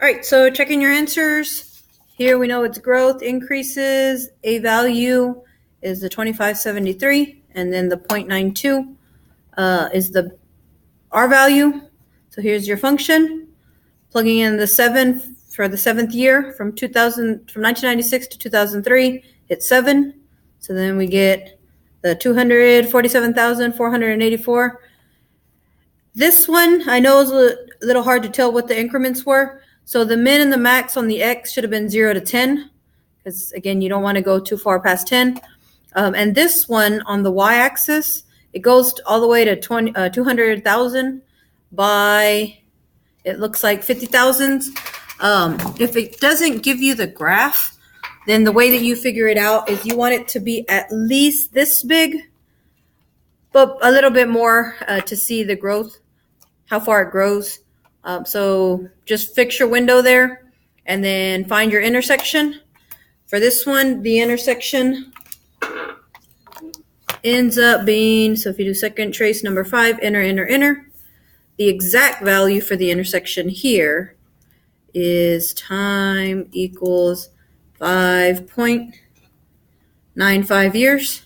All right, so checking your answers. Here we know it's growth increases. A value is the 2573, and then the 0.92 is the R value. So here's your function. Plugging in the 7 for the 7th year from 1996 to 2003, it's 7. So then we get the 247,484. This one I know is a little hard to tell what the increments were. So the min and the max on the X should have been 0 to 10, because again, you don't want to go too far past 10. And this one on the Y-axis, it goes all the way to 200,000 by, it looks like 50,000. If it doesn't give you the graph, then the way that you figure it out is you want it to be at least this big, but a little bit more to see the growth, how far it grows. So just fix your window there and then find your intersection. For this one, the intersection ends up being, so if you do second trace number 5, enter, the exact value for the intersection here is time equals 5.95 years.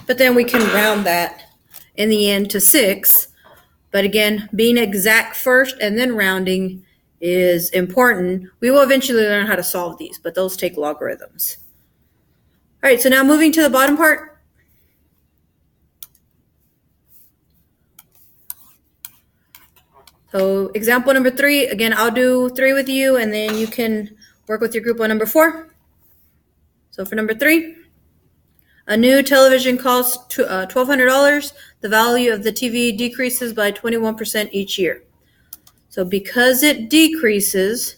But then we can round that in the end to 6. But again, being exact first and then rounding is important. We will eventually learn how to solve these, but those take logarithms. All right, so now moving to the bottom part. So example number 3, again, I'll do 3 with you, and then you can work with your group on number 4. So for number 3, a new television costs $1,200. The value of the TV decreases by 21% each year. So because it decreases,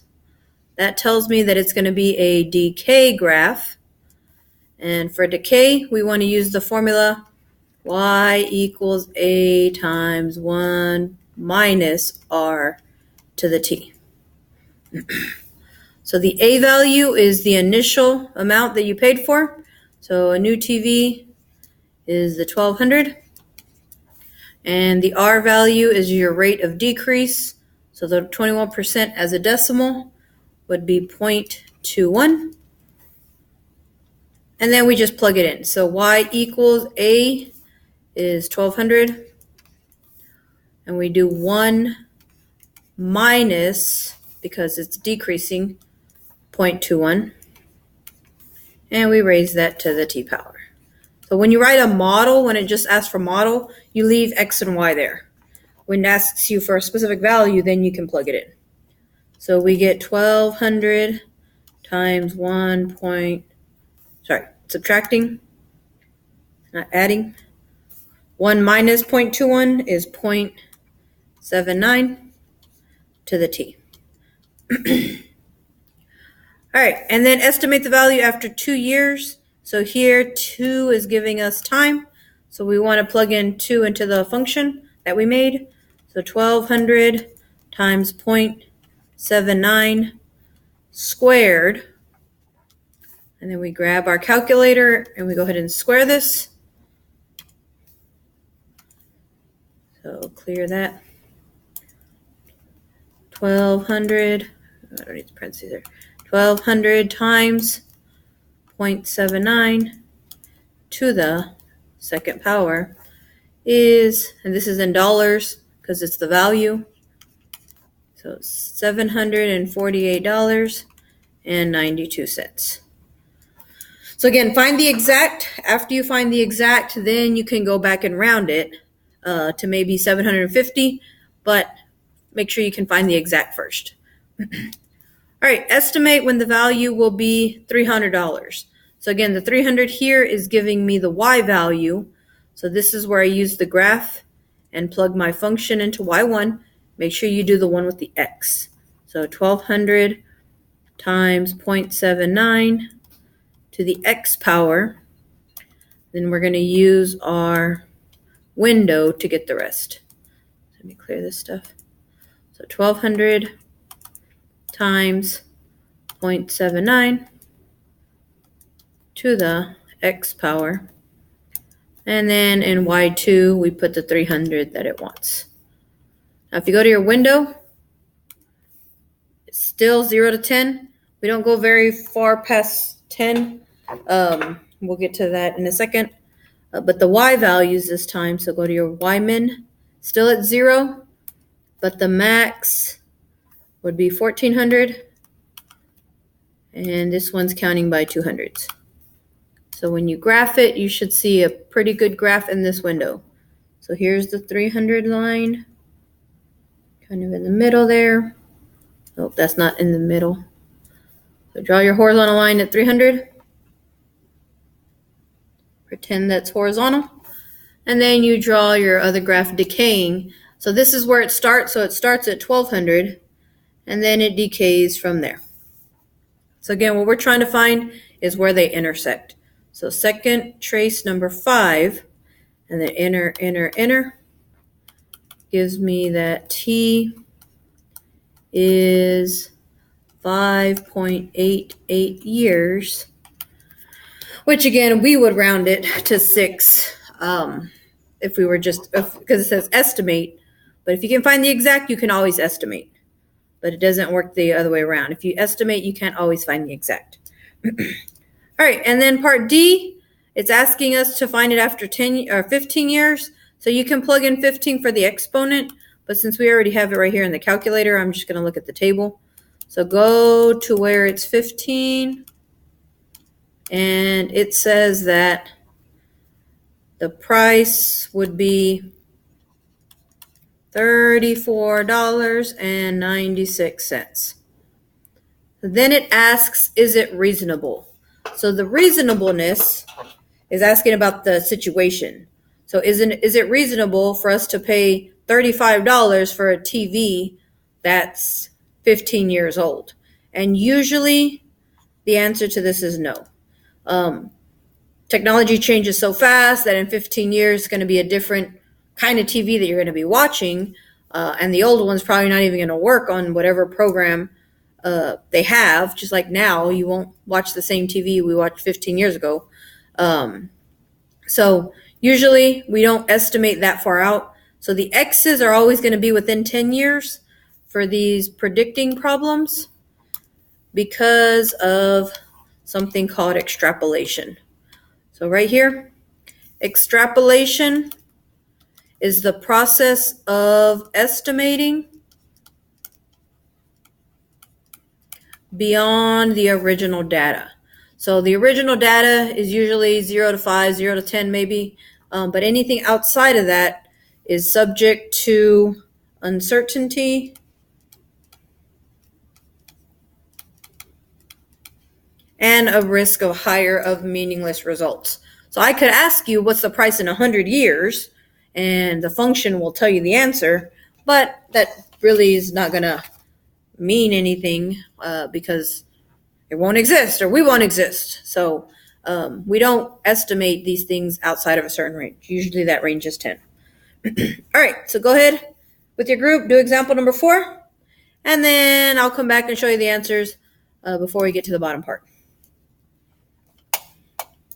that tells me that it's going to be a decay graph. And for decay, we want to use the formula y equals a times 1 minus r to the t. So the a value is the initial amount that you paid for. So a new TV is the 1,200. And the R value is your rate of decrease. So the 21% as a decimal would be 0.21. And then we just plug it in. So y equals A is 1,200. And we do 1 minus, because it's decreasing, 0.21. And we raise that to the t power. So when you write a model, when it just asks for model, you leave x and y there. When it asks you for a specific value, then you can plug it in. So we get 1,200 times subtracting, not adding. 1 minus 0.21 is 0.79 to the t. All right, and then estimate the value after 2 years. So here 2 is giving us time. So we want to plug in 2 into the function that we made. So 1,200 times 0.79 squared. And then we grab our calculator and we go ahead and square this. So clear that. 1,200, I don't need the parentheses there. 1,200 times 0.79 to the second power is, and this is in dollars because it's the value, so $748.92. So again, find the exact. After you find the exact, then you can go back and round it to maybe 750, but make sure you can find the exact first. All right, estimate when the value will be $300. So again, the 300 here is giving me the y value. So this is where I use the graph and plug my function into y1. Make sure you do the one with the x. So 1,200 times 0.79 to the x power. Then we're going to use our window to get the rest. Let me clear this stuff. So 1,200 times 0.79 to the x power. And then in y2, we put the 300 that it wants. Now, if you go to your window It's still 0 to 10. We don't go very far past 10. We'll get to that in a second. But the y values this time, so go to your y min, still at 0, but the max would be 1400, and this one's counting by 200s. So when you graph it, you should see a pretty good graph in this window. So here's the 300 line, kind of in the middle there. Oh, that's not in the middle. So draw your horizontal line at 300. Pretend that's horizontal. And then you draw your other graph decaying. So this is where it starts. So it starts at 1200, and then it decays from there. So again, what we're trying to find is where they intersect. So second trace number 5, and then inner, gives me that T is 5.88 years, which again, we would round it to 6 if we were just, because it says estimate, but if you can find the exact, you can always estimate, but it doesn't work the other way around. If you estimate, you can't always find the exact. All right, and then part D, it's asking us to find it after 10 or 15 years, so you can plug in 15 for the exponent, but since we already have it right here in the calculator, I'm just going to look at the table. So go to where it's 15, and it says that the price would be $34.96. Then it asks, is it reasonable? So the reasonableness is asking about the situation. So is it reasonable for us to pay $35 for a TV that's 15 years old? And usually the answer to this is no. Technology changes so fast that in 15 years it's going to be a different kind of TV that you're going to be watching, and the old one's probably not even going to work on whatever program they have. Just like now, you won't watch the same TV we watched 15 years ago. So usually we don't estimate that far out. So the X's are always going to be within 10 years for these predicting problems because of something called extrapolation. So right here, extrapolation is the process of estimating beyond the original data. So the original data is usually 0 to 5, 0 to 10 maybe, but anything outside of that is subject to uncertainty and a risk of higher of meaningless results. So I could ask you what's the price in 100 years, and the function will tell you the answer, but that really is not going to mean anything because it won't exist or we won't exist. So we don't estimate these things outside of a certain range. Usually that range is 10. All right, so go ahead with your group, do example number 4, and then I'll come back and show you the answers before we get to the bottom part.